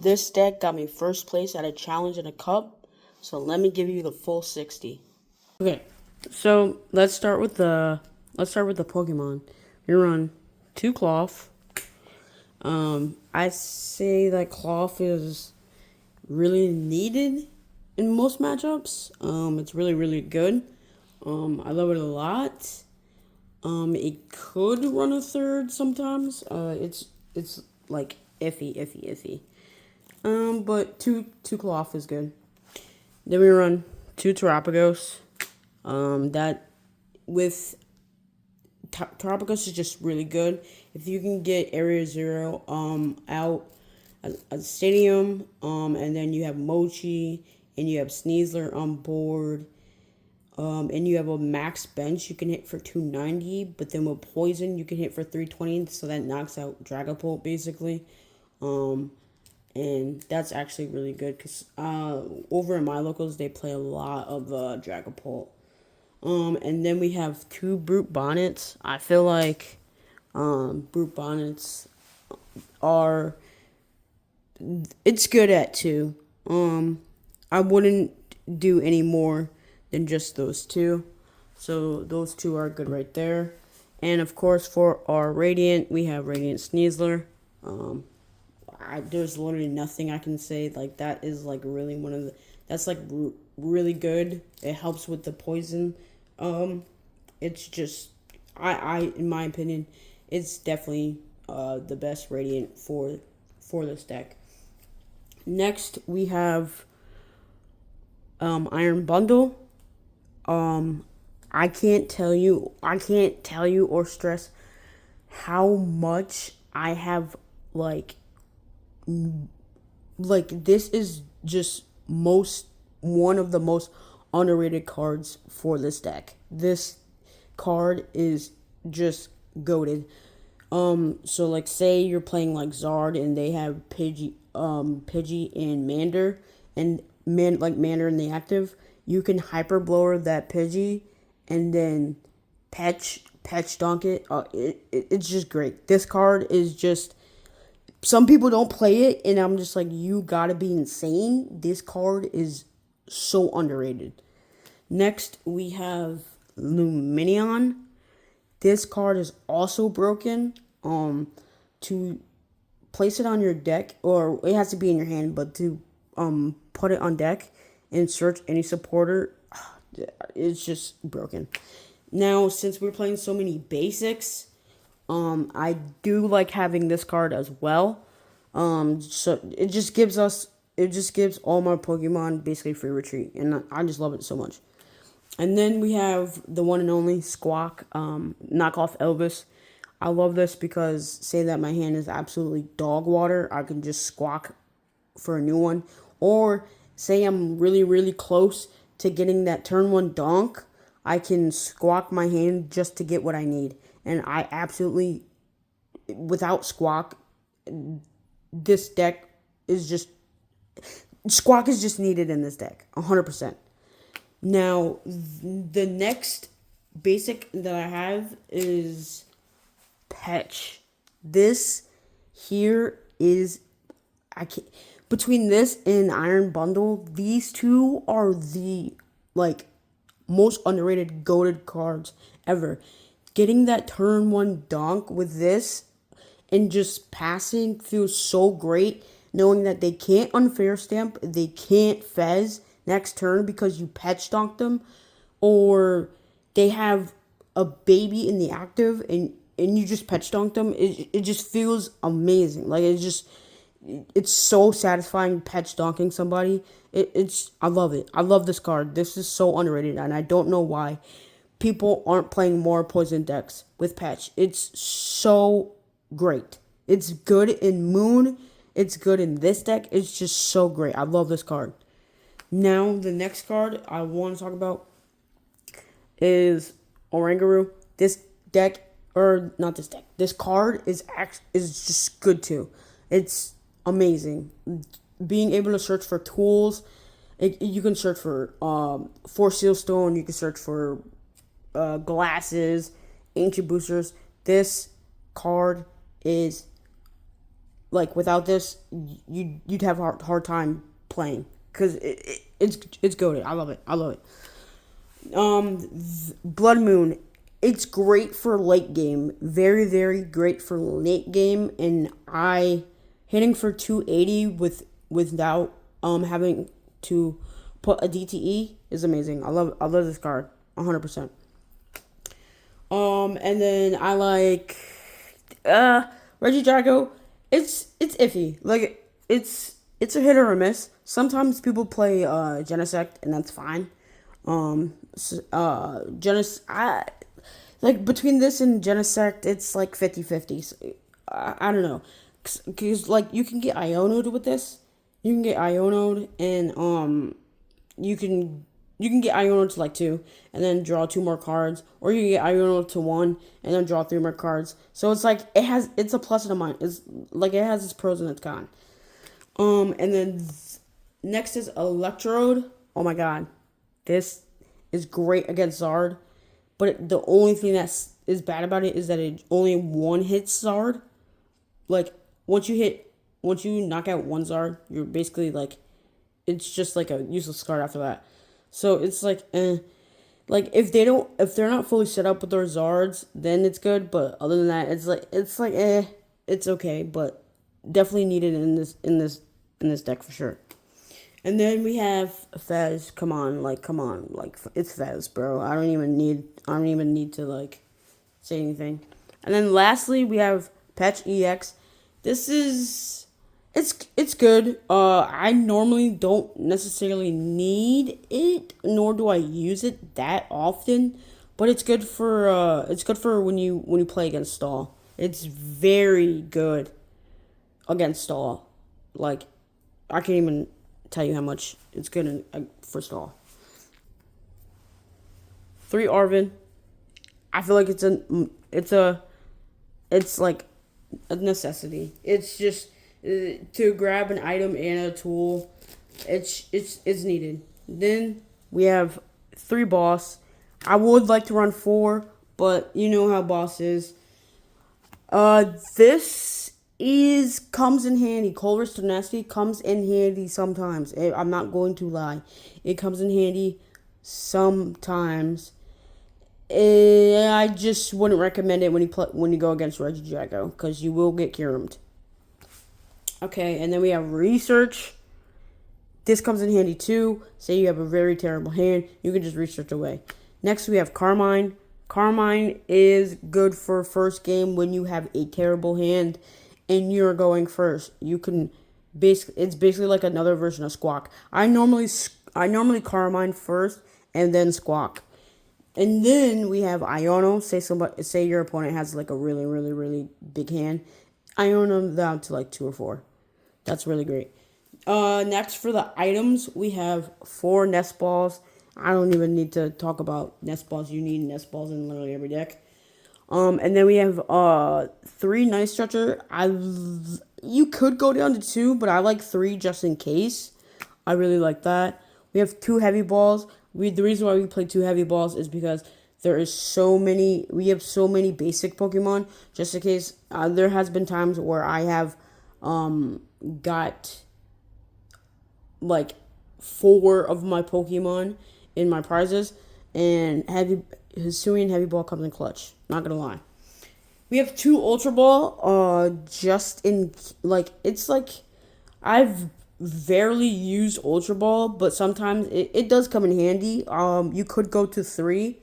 This deck got me first place at a challenge in a cup, so let me give you the full 60. Okay, so let's start with the Pokemon. We run 2 Klawf. I say that Klawf is really needed in most matchups. It's really good. I love it a lot. It could run a third sometimes. It's like iffy. But two Klawf is good. Then we run 2 Terapagos. That with Terapagos is just really good. If you can get Area Zero out at the stadium, and then you have Mochi and you have Sneasler on board, and you have a max bench you can hit for 290, but then with Poison you can hit for 320, so that knocks out Dragapult basically. And that's actually really good because over in my locals they play a lot of Dragapult. And then we have 2 Brute Bonnets. I feel like Brute Bonnets are it's good at 2. I wouldn't do any more than just those 2. So those 2 are good right there. And of course for our Radiant, we have Radiant Sneasler. There's literally nothing I can say. Like that is like really one of the that's like really good. It helps with the poison. It's just I in my opinion, it's definitely the best Radiant for this deck. Next we have Iron Bundle. I can't tell you or stress how much I have this is just one of the most underrated cards for this deck. This card is just goated. So like say you're playing like Zard and they have Pidgey and Mander and Mander in the active, you can Hyper Blower that Pidgey and then Petch Donk it. It's just great. This card is just some people don't play it, and I'm just like, you gotta be insane. This card is so underrated. Next, we have Luminion. This card is also broken. To place it on your deck, or it has to be in your hand, but to put it on deck and search any supporter, it's just broken. Now, since we're playing so many basics, I do like having this card as well. So it just gives all my Pokemon basically free retreat, and I just love it so much. And then we have the one and only Squawk, knockoff Elvis. I love this because say that my hand is absolutely dog water, I can just Squawk for a new one. Or say I'm really close to getting that turn 1 donk, I can Squawk my hand just to get what I need. And I absolutely, without Squawk, this deck is just, Squawk is just needed in this deck, 100%. Now, the next basic that I have is Petch. This here is, between this and Iron Bundle, these 2 are the, most underrated goated cards ever. Getting that turn 1 donk with this and just passing feels so great, knowing that they can't unfair stamp, they can't fez next turn because you Petch donked them, or they have a baby in the active and you just Petch donked them. It just feels amazing. Like it's so satisfying Petch donking somebody. I love it. I love this card. This is so underrated, and I don't know why people aren't playing more poison decks with Petch. It's so great. It's good in Moon. It's good in this deck. It's just so great. I love this card. Now, the next card I want to talk about is Oranguru. This deck, or not this deck, this card is just good too. It's amazing. Being able to search for tools, you can search for Seal Stone, you can search for glasses, ancient boosters. This card is like without this, you'd have a hard time playing because it's goated. I love it. I love it. Blood Moon. It's great for late game. Very, very great for late game. And I hitting for 280 without having to put a DTE is amazing. I love this card 100%. And then I like Reggie Jago. It's iffy. Like it's a hit or a miss. Sometimes people play Genesect and that's fine. I like between this and Genesect, it's like 50-50. So, I don't know, cause like you can get Iono'd with this. You can get Iono'd and you can get Iono to like 2 and then draw 2 more cards, or you can get Iono to 1 and then draw 3 more cards. So it's like it's a plus and a minus. It's like it has its pros and its cons. And then next is Electrode. Oh my god, this is great against Zard, but the only thing that is bad about it is that it only one hits Zard. Like once you knock out one Zard, you're basically like, it's just like a useless card after that. So it's like, like if they're not fully set up with their Zards, then it's good. But other than that, it's like it's okay, but definitely needed in this deck for sure. And then we have Fez. Come on, like it's Fez, bro. I don't even need to like say anything. And then lastly, we have Patch EX. This is it's good. I normally don't necessarily need it, nor do I use it that often. But it's good for when you play against Stall. It's very good against Stall. Like I can't even tell you how much it's good for Stall. 3 Arvin. I feel like it's like a necessity. It's just to grab an item and a tool. It's needed. Then we have 3 boss. I would like to run 4, but you know how boss is. This comes in handy. Culver's Tenacity comes in handy sometimes. I'm not going to lie. It comes in handy sometimes. I just wouldn't recommend it when you go against Regijago, because you will get Kirumed. Okay, and then we have Research. This comes in handy too. Say you have a very terrible hand, you can just research away. Next we have Carmine. Carmine is good for first game when you have a terrible hand and you're going first. You can it's basically like another version of Squawk. I normally Carmine first and then Squawk. And then we have Iono. Say your opponent has like a really, really, really big hand. Iono them down to like 2 or 4. That's really great. Next for the items, we have 4 Nest Balls. I don't even need to talk about Nest Balls. You need Nest Balls in literally every deck. And then we have 3 Night Stretcher. You could go down to 2, but I like 3 just in case. I really like that. We have 2 Heavy Balls. The reason why we play 2 Heavy Balls is because we have so many basic Pokemon. Just in case, there has been times where I have got like 4 of my Pokemon in my prizes, and Hisuian Heavy Ball comes in clutch. Not gonna lie. We have 2 Ultra Ball. Just in like it's like I've rarely used Ultra Ball, but sometimes it does come in handy. You could go to 3,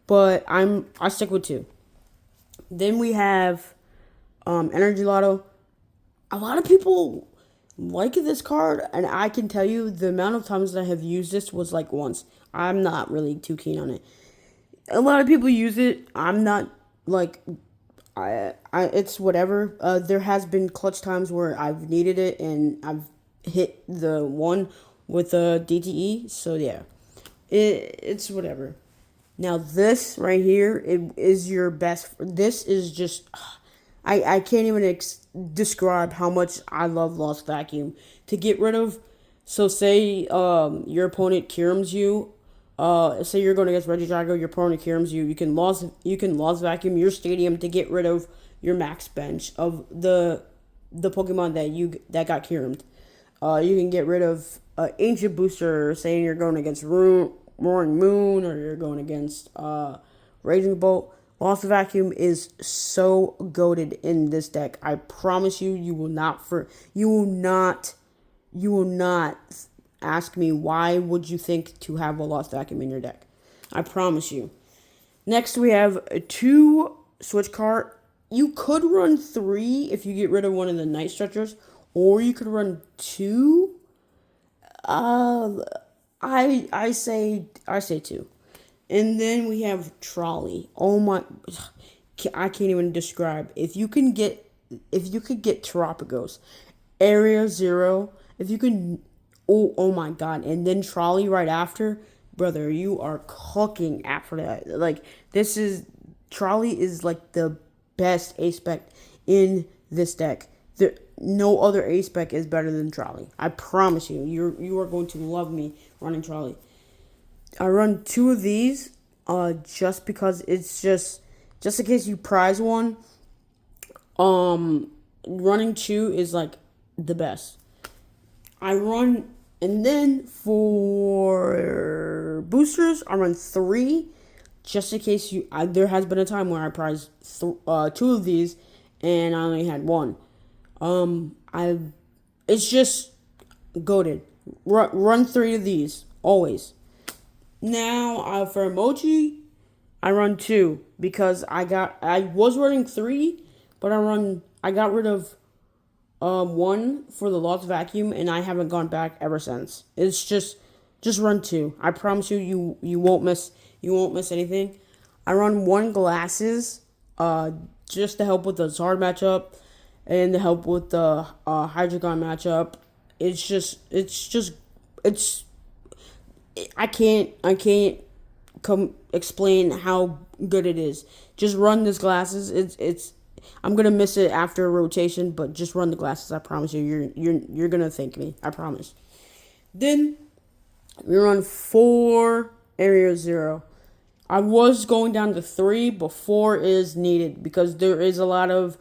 but I stick with 2. Then we have Energy Lotto. A lot of people like this card, and I can tell you the amount of times that I have used this was like once. I'm not really too keen on it. A lot of people use it. I'm not like it's whatever. There has been clutch times where I've needed it and I've hit the one with a DTE. So yeah, it's whatever. Now this right here, it is your best. This is just, I can't even describe how much I love Lost Vacuum. To get rid of, so say your opponent Kirums you, say you're going against Regijago, your opponent Kirums you, you can Lost Vacuum your stadium to get rid of your max bench of the the Pokemon that got Kyurem. You can get rid of Ancient Booster, saying you're going against Roaring Moon or you're going against Raging Bolt. Lost Vacuum is so goated in this deck. I promise you, you will not ask me why would you think to have a Lost Vacuum in your deck. I promise you. Next, we have 2 Switch Card. You could run 3 if you get rid of one of the Night Stretchers, or you could run 2. I say 2. And then we have Trolley. Oh my, I can't even describe. If you could get Terapagos, Area Zero, if you can, oh my god, and then Trolley right after, brother, you are cooking after that. Like, Trolley is like the best A-Spec in this deck. No other A-Spec is better than Trolley. I promise you. You are going to love me running Trolley. I run 2 of these just because it's just in case you prize one. Running 2 is like the best. And then for boosters, I run 3 just in case there has been a time where I prized 2 of these and I only had 1. It's just goated. Run 3 of these always. Now for emoji, I run 2 because I was running 3, but I got rid of 1 for the Lost Vacuum, and I haven't gone back ever since. It's just run 2. I promise you won't miss anything. I run 1 glasses, just to help with the Zard matchup and to help with the Hydreigon matchup. I can't explain how good it is. Just run this glasses. I'm gonna miss it after a rotation, but just run the glasses. I promise you, you're gonna thank me. I promise. Then we run 4 Area Zero. I was going down to 3, but 4 is needed because there is a lot of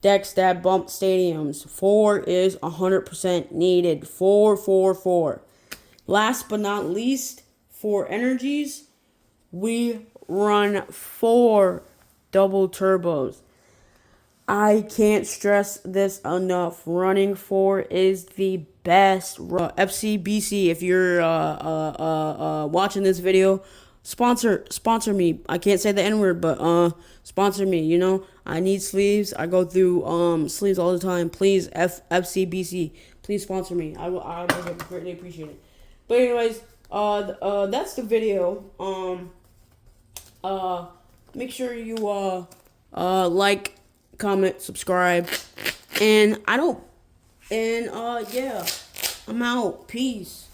decks that bump stadiums. 4 is 100% needed. 4. Last but not least, for energies, we run 4 double turbos. I can't stress this enough. Running 4 is the best. FCBC, if you're watching this video, sponsor me. I can't say the N-word, but sponsor me. You know, I need sleeves. I go through sleeves all the time. Please, FCBC, please sponsor me. I would greatly appreciate it. But anyways, that's the video. Make sure you like, comment, subscribe, and yeah, I'm out. Peace.